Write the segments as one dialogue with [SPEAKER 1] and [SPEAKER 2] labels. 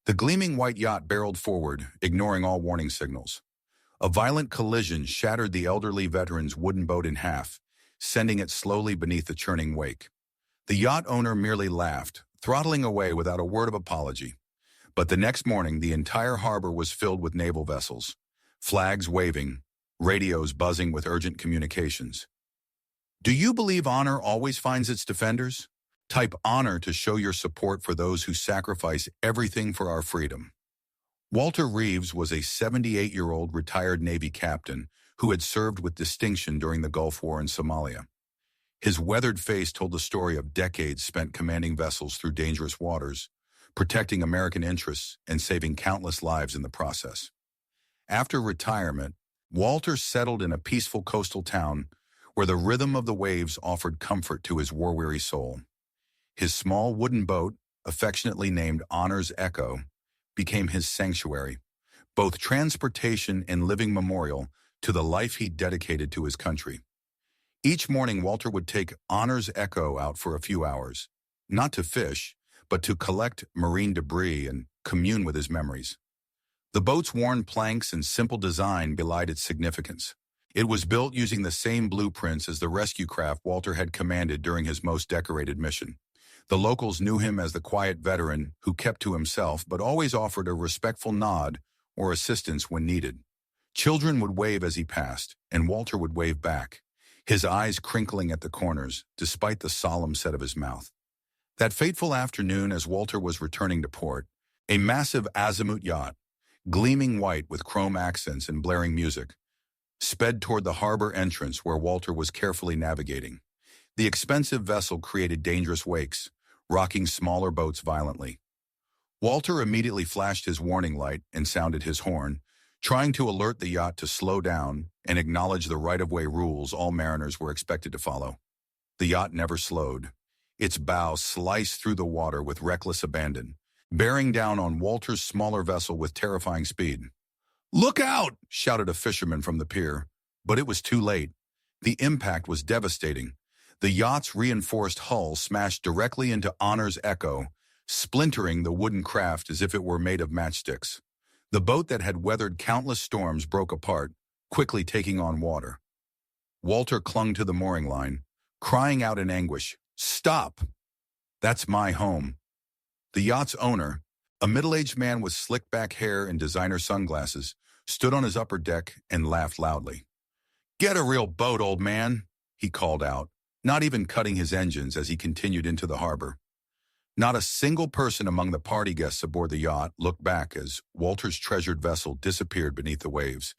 [SPEAKER 1] The gleaming white yacht barreled forward, ignoring all warning signals. A violent collision shattered the elderly veteran's wooden boat in half, sending it slowly beneath the churning wake. The yacht owner merely laughed, throttling away without a word of apology. But the next morning, the entire harbor was filled with naval vessels, flags waving, radios buzzing with urgent communications. Do you believe honor always finds its defenders? Type honor to show your support for those who sacrifice everything for our freedom. Walter Reeves was a 78-year-old retired Navy captain who had served with distinction during the Gulf War in Somalia. His weathered face told the story of decades spent commanding vessels through dangerous waters, protecting American interests and saving countless lives in the process. After retirement, Walter settled in a peaceful coastal town where the rhythm of the waves offered comfort to his war-weary soul. His small wooden boat, affectionately named Honor's Echo, became his sanctuary, both transportation and living memorial to the life he dedicated to his country. Each morning, Walter would take Honor's Echo out for a few hours, not to fish, but to collect marine debris and commune with his memories. The boat's worn planks and simple design belied its significance. It was built using the same blueprints as the rescue craft Walter had commanded during his most decorated mission. The locals knew him as the quiet veteran who kept to himself but always offered a respectful nod or assistance when needed. Children would wave as he passed, and Walter would wave back, his eyes crinkling at the corners despite the solemn set of his mouth. That fateful afternoon, as Walter was returning to port, a massive azimuth yacht, gleaming white with chrome accents and blaring music, sped toward the harbor entrance where Walter was carefully navigating. The expensive vessel created dangerous wakes, rocking smaller boats violently. Walter immediately flashed his warning light and sounded his horn, trying to alert the yacht to slow down and acknowledge the right-of-way rules all mariners were expected to follow. The yacht never slowed. Its bow sliced through the water with reckless abandon, bearing down on Walter's smaller vessel with terrifying speed. "Look out!" shouted a fisherman from the pier, but it was too late. The impact was devastating. The yacht's reinforced hull smashed directly into Honor's Echo, splintering the wooden craft as if it were made of matchsticks. The boat that had weathered countless storms broke apart, quickly taking on water. Walter clung to the mooring line, crying out in anguish, "Stop! That's my home." The yacht's owner, a middle-aged man with slick-back hair and designer sunglasses, stood on his upper deck and laughed loudly. "Get a real boat, old man," he called out, not even cutting his engines as he continued into the harbor. Not a single person among the party guests aboard the yacht looked back as Walter's treasured vessel disappeared beneath the waves.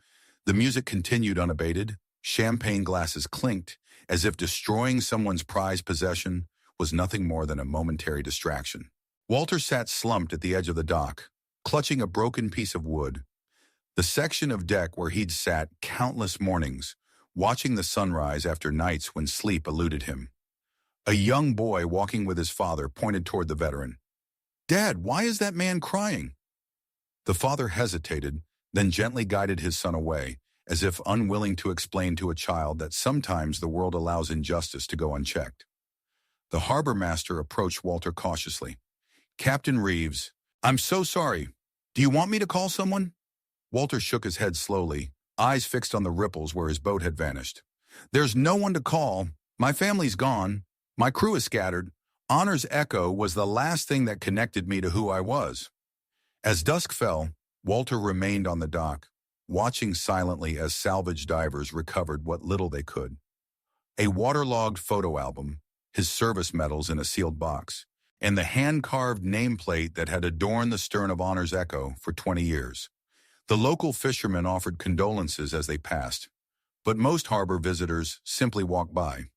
[SPEAKER 1] The music continued unabated, champagne glasses clinked, as if destroying someone's prized possession was nothing more than a momentary distraction. Walter sat slumped at the edge of the dock, clutching a broken piece of wood. The section of deck where he'd sat countless mornings, watching the sunrise after nights when sleep eluded him. A young boy walking with his father pointed toward the veteran. "Dad, why is that man crying?" The father hesitated, then gently guided his son away, as if unwilling to explain to a child that sometimes the world allows injustice to go unchecked. The harbor master approached Walter cautiously. "Captain Reeves, I'm so sorry. Do you want me to call someone?" Walter shook his head slowly, eyes fixed on the ripples where his boat had vanished. "There's no one to call. My family's gone. My crew is scattered. Honor's Echo was the last thing that connected me to who I was." As dusk fell, Walter remained on the dock, watching silently as salvage divers recovered what little they could. A waterlogged photo album, his service medals in a sealed box, and the hand-carved nameplate that had adorned the stern of Honor's Echo for 20 years. The local fishermen offered condolences as they passed, but most harbor visitors simply walked by,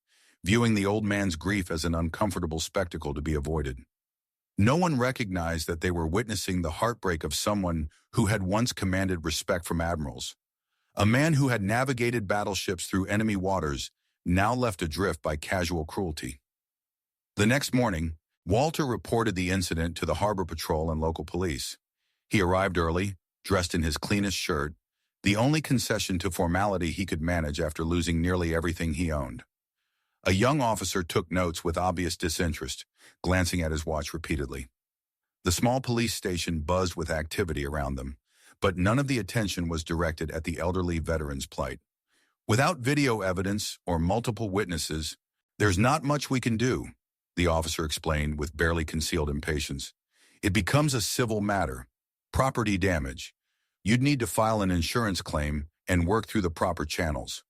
[SPEAKER 1] viewing the old man's grief as an uncomfortable spectacle to be avoided. No one recognized that they were witnessing the heartbreak of someone who had once commanded respect from admirals, a man who had navigated battleships through enemy waters, now left adrift by casual cruelty. The next morning, Walter reported the incident to the harbor patrol and local police. He arrived early, dressed in his cleanest shirt, the only concession to formality he could manage after losing nearly everything he owned. A young officer took notes with obvious disinterest, glancing at his watch repeatedly. The small police station buzzed with activity around them, but none of the attention was directed at the elderly veteran's plight. Without video evidence or multiple witnesses, there's not much we can do, the officer explained with barely concealed impatience. It becomes a civil matter. Property damage. You'd need to file an insurance claim and work through the proper channels.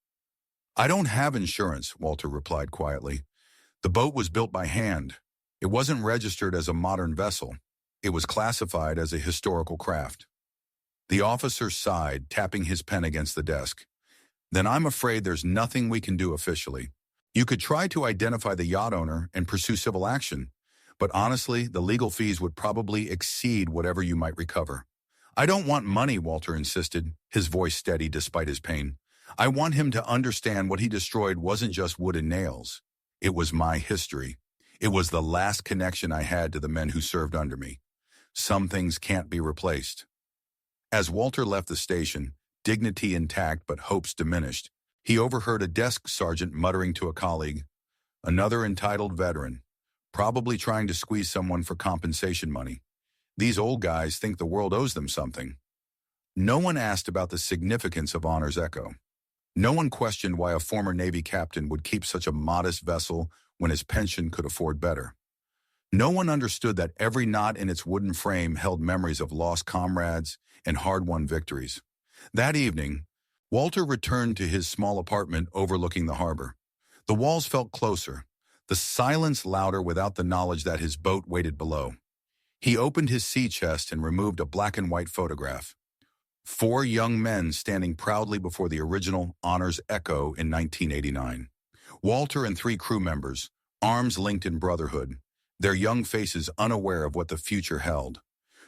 [SPEAKER 1] I don't have insurance, Walter replied quietly. The boat was built by hand. It wasn't registered as a modern vessel. It was classified as a historical craft. The officer sighed, tapping his pen against the desk. Then I'm afraid there's nothing we can do officially. You could try to identify the yacht owner and pursue civil action, but honestly, the legal fees would probably exceed whatever you might recover. I don't want money, Walter insisted, his voice steady despite his pain. I want him to understand what he destroyed wasn't just wood and nails. It was my history. It was the last connection I had to the men who served under me. Some things can't be replaced. As Walter left the station, dignity intact but hopes diminished, he overheard a desk sergeant muttering to a colleague, "Another entitled veteran, probably trying to squeeze someone for compensation money. These old guys think the world owes them something." No one asked about the significance of Honor's Echo. No one questioned why a former Navy captain would keep such a modest vessel when his pension could afford better. No one understood that every knot in its wooden frame held memories of lost comrades and hard-won victories. That evening, Walter returned to his small apartment overlooking the harbor. The walls felt closer, the silence louder without the knowledge that his boat waited below. He opened his sea chest and removed a black and white photograph. 4 young men standing proudly before the original Honor's Echo in 1989. Walter and 3 crew members, arms linked in brotherhood, their young faces unaware of what the future held.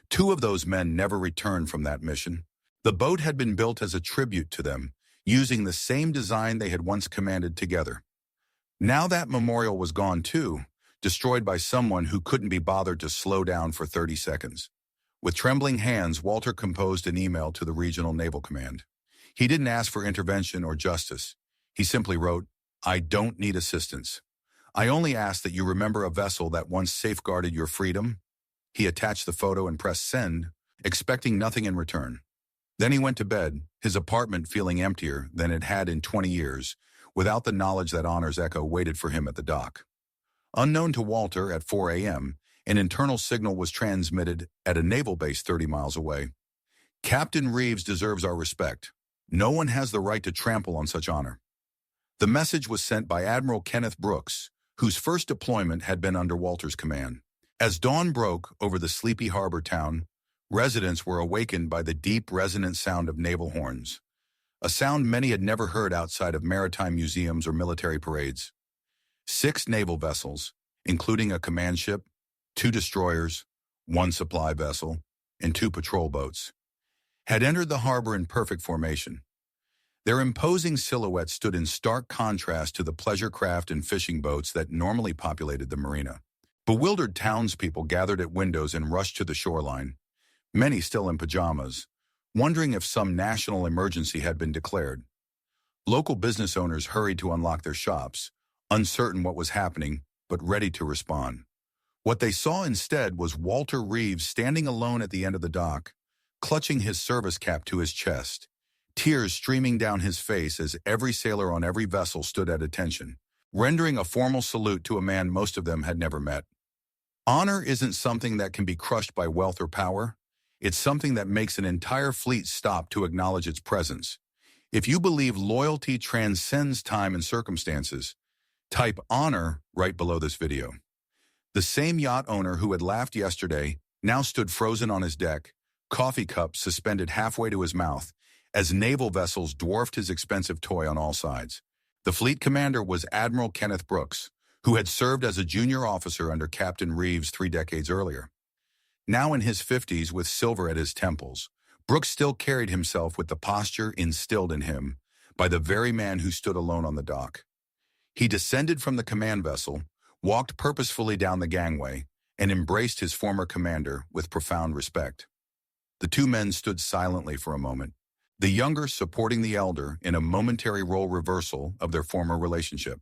[SPEAKER 1] 2 of those men never returned from that mission. The boat had been built as a tribute to them, using the same design they had once commanded together. Now that memorial was gone too, destroyed by someone who couldn't be bothered to slow down for 30 seconds. With trembling hands, Walter composed an email to the Regional Naval Command. He didn't ask for intervention or justice. He simply wrote, "I don't need assistance. I only ask that you remember a vessel that once safeguarded your freedom." He attached the photo and pressed send, expecting nothing in return. Then he went to bed, his apartment feeling emptier than it had in 20 years, without the knowledge that Honor's Echo waited for him at the dock. Unknown to Walter, at 4 a.m., an internal signal was transmitted at a naval base 30 miles away. "Captain Reeves deserves our respect. No one has the right to trample on such honor." The message was sent by Admiral Kenneth Brooks, whose first deployment had been under Walter's command. As dawn broke over the sleepy harbor town, residents were awakened by the deep, resonant sound of naval horns, a sound many had never heard outside of maritime museums or military parades. 6 naval vessels, including a command ship, 2 destroyers, 1 supply vessel, and 2 patrol boats, had entered the harbor in perfect formation. Their imposing silhouettes stood in stark contrast to the pleasure craft and fishing boats that normally populated the marina. Bewildered townspeople gathered at windows and rushed to the shoreline, many still in pajamas, wondering if some national emergency had been declared. Local business owners hurried to unlock their shops, uncertain what was happening, but ready to respond. What they saw instead was Walter Reeves standing alone at the end of the dock, clutching his service cap to his chest, tears streaming down his face as every sailor on every vessel stood at attention, rendering a formal salute to a man most of them had never met. Honor isn't something that can be crushed by wealth or power. It's something that makes an entire fleet stop to acknowledge its presence. If you believe loyalty transcends time and circumstances, type honor right below this video. The same yacht owner who had laughed yesterday now stood frozen on his deck, coffee cup suspended halfway to his mouth, as naval vessels dwarfed his expensive toy on all sides. The fleet commander was Admiral Kenneth Brooks, who had served as a junior officer under Captain Reeves 3 decades earlier. Now in his 50s with silver at his temples, Brooks still carried himself with the posture instilled in him by the very man who stood alone on the dock. He descended from the command vessel, walked purposefully down the gangway, and embraced his former commander with profound respect. The 2 men stood silently for a moment, the younger supporting the elder in a momentary role reversal of their former relationship.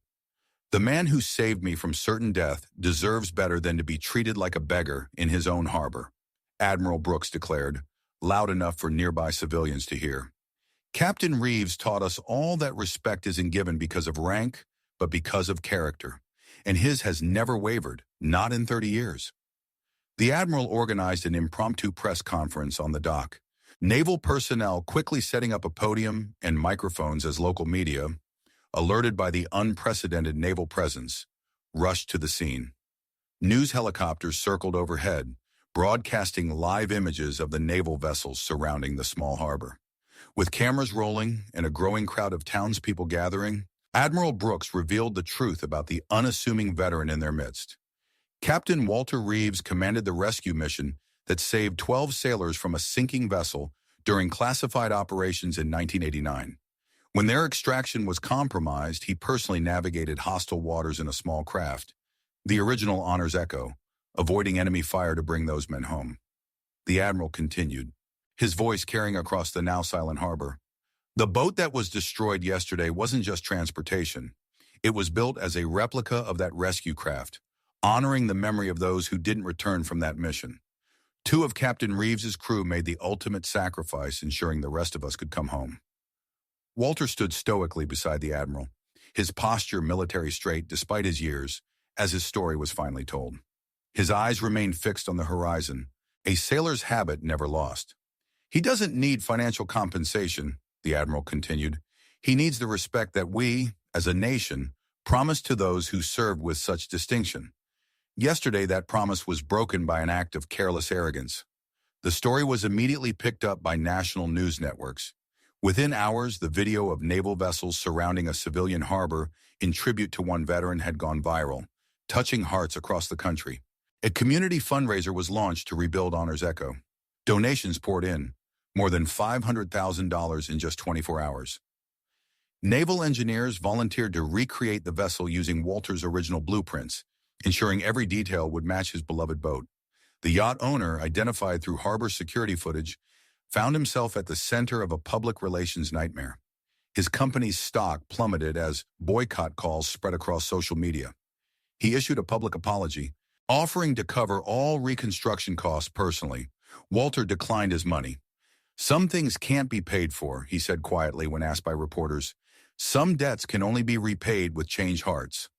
[SPEAKER 1] "The man who saved me from certain death deserves better than to be treated like a beggar in his own harbor," Admiral Brooks declared, loud enough for nearby civilians to hear. Captain Reeves taught us all that respect isn't given because of rank, but because of character. And his has never wavered, not in 30 years. The Admiral organized an impromptu press conference on the dock. Naval personnel quickly setting up a podium and microphones as local media, alerted by the unprecedented naval presence, rushed to the scene. News helicopters circled overhead, broadcasting live images of the naval vessels surrounding the small harbor. With cameras rolling and a growing crowd of townspeople gathering, Admiral Brooks revealed the truth about the unassuming veteran in their midst. Captain Walter Reeves commanded the rescue mission that saved 12 sailors from a sinking vessel during classified operations in 1989. When their extraction was compromised, he personally navigated hostile waters in a small craft, the original Honor's Echo, avoiding enemy fire to bring those men home. The Admiral continued, his voice carrying across the now silent harbor. The boat that was destroyed yesterday wasn't just transportation. It was built as a replica of that rescue craft, honoring the memory of those who didn't return from that mission. 2 of Captain Reeves's crew made the ultimate sacrifice, ensuring the rest of us could come home. Walter stood stoically beside the Admiral, his posture military straight despite his years, as his story was finally told. His eyes remained fixed on the horizon, a sailor's habit never lost. He doesn't need financial compensation, the Admiral continued. He needs the respect that we, as a nation, promised to those who served with such distinction. Yesterday, that promise was broken by an act of careless arrogance. The story was immediately picked up by national news networks. Within hours, the video of naval vessels surrounding a civilian harbor in tribute to one veteran had gone viral, touching hearts across the country. A community fundraiser was launched to rebuild Honor's Echo. Donations poured in, more than $500,000 in just 24 hours. Naval engineers volunteered to recreate the vessel using Walter's original blueprints, ensuring every detail would match his beloved boat. The yacht owner, identified through harbor security footage, found himself at the center of a public relations nightmare. His company's stock plummeted as boycott calls spread across social media. He issued a public apology, offering to cover all reconstruction costs personally. Walter declined his money. Some things can't be paid for, he said quietly when asked by reporters. Some debts can only be repaid with changed hearts.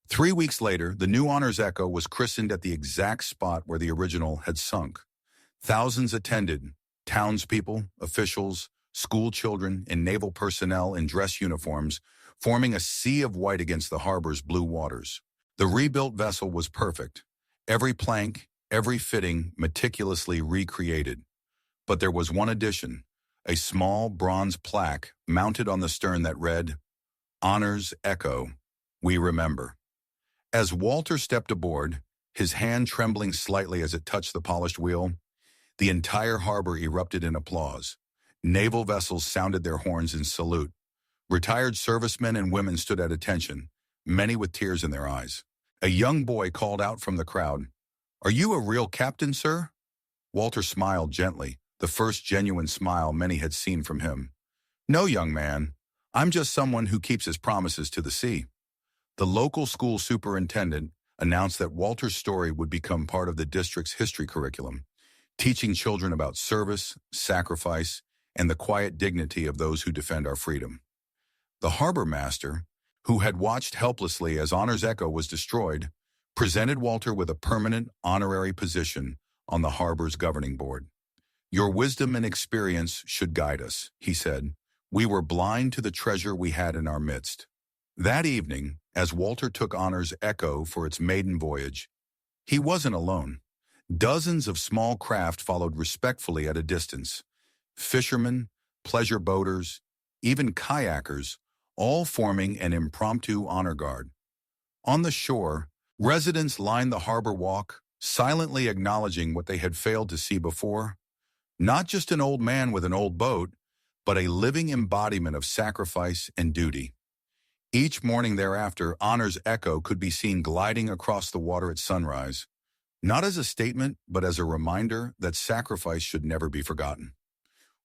[SPEAKER 1] 3 weeks later, the new Honor's Echo was christened at the exact spot where the original had sunk. Thousands attended, townspeople, officials, school children, and naval personnel in dress uniforms, forming a sea of white against the harbor's blue waters. The rebuilt vessel was perfect. Every plank, every fitting meticulously recreated. But there was one addition, a small bronze plaque mounted on the stern that read, Honor's Echo, we remember. As Walter stepped aboard, his hand trembling slightly as it touched the polished wheel, the entire harbor erupted in applause. Naval vessels sounded their horns in salute. Retired servicemen and women stood at attention, many with tears in their eyes. A young boy called out from the crowd, Are you a real captain, sir? Walter smiled gently, the first genuine smile many had seen from him. No, young man. I'm just someone who keeps his promises to the sea. The local school superintendent announced that Walter's story would become part of the district's history curriculum, teaching children about service, sacrifice, and the quiet dignity of those who defend our freedom. The harbor master, who had watched helplessly as Honor's Echo was destroyed, presented Walter with a permanent honorary position on the harbor's governing board. Your wisdom and experience should guide us, he said. We were blind to the treasure we had in our midst. That evening, as Walter took Honor's Echo for its maiden voyage, he wasn't alone. Dozens of small craft followed respectfully at a distance. Fishermen, pleasure boaters, even kayakers, all forming an impromptu honor guard. On the shore, residents lined the harbor walk, silently acknowledging what they had failed to see before. Not just an old man with an old boat, but a living embodiment of sacrifice and duty. Each morning thereafter, Honor's Echo could be seen gliding across the water at sunrise, not as a statement, but as a reminder that sacrifice should never be forgotten.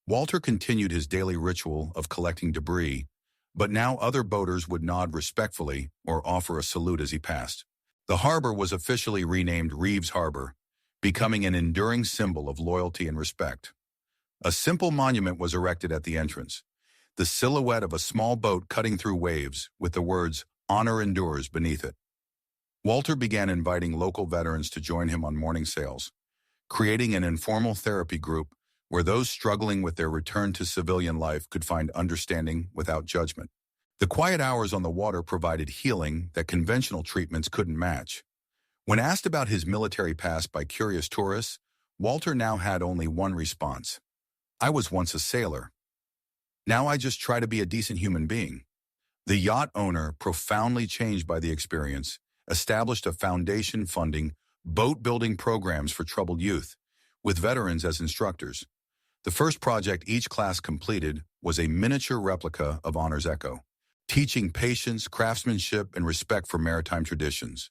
[SPEAKER 1] Walter continued his daily ritual of collecting debris, but now other boaters would nod respectfully or offer a salute as he passed. The harbor was officially renamed Reeves Harbor, becoming an enduring symbol of loyalty and respect. A simple monument was erected at the entrance, the silhouette of a small boat cutting through waves with the words, "Honor endures," beneath it. Walter began inviting local veterans to join him on morning sails, creating an informal therapy group where those struggling with their return to civilian life could find understanding without judgment. The quiet hours on the water provided healing that conventional treatments couldn't match. When asked about his military past by curious tourists, Walter now had only one response. "I was once a sailor. Now I just try to be a decent human being." The yacht owner, profoundly changed by the experience, established a foundation funding boat-building programs for troubled youth, with veterans as instructors. The first project each class completed was a miniature replica of Honor's Echo, teaching patience, craftsmanship, and respect for maritime traditions.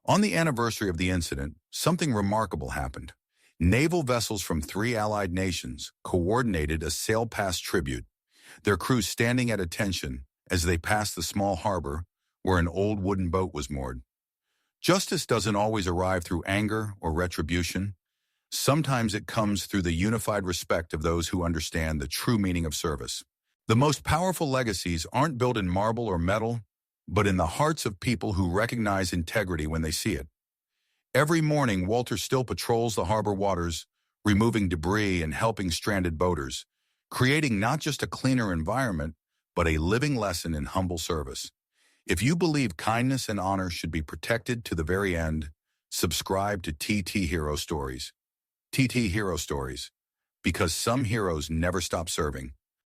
[SPEAKER 1] On the anniversary of the incident, something remarkable happened. Naval vessels from 3 allied nations coordinated a sail-past tribute, their crews standing at attention as they passed the small harbor where an old wooden boat was moored. Justice doesn't always arrive through anger or retribution. Sometimes it comes through the unified respect of those who understand the true meaning of service. The most powerful legacies aren't built in marble or metal, but in the hearts of people who recognize integrity when they see it. Every morning, Walter still patrols the harbor waters, removing debris and helping stranded boaters, creating not just a cleaner environment, but a living lesson in humble service. If you believe kindness and honor should be protected to the very end, subscribe to TT Hero Stories. TT Hero Stories, because some heroes never stop serving.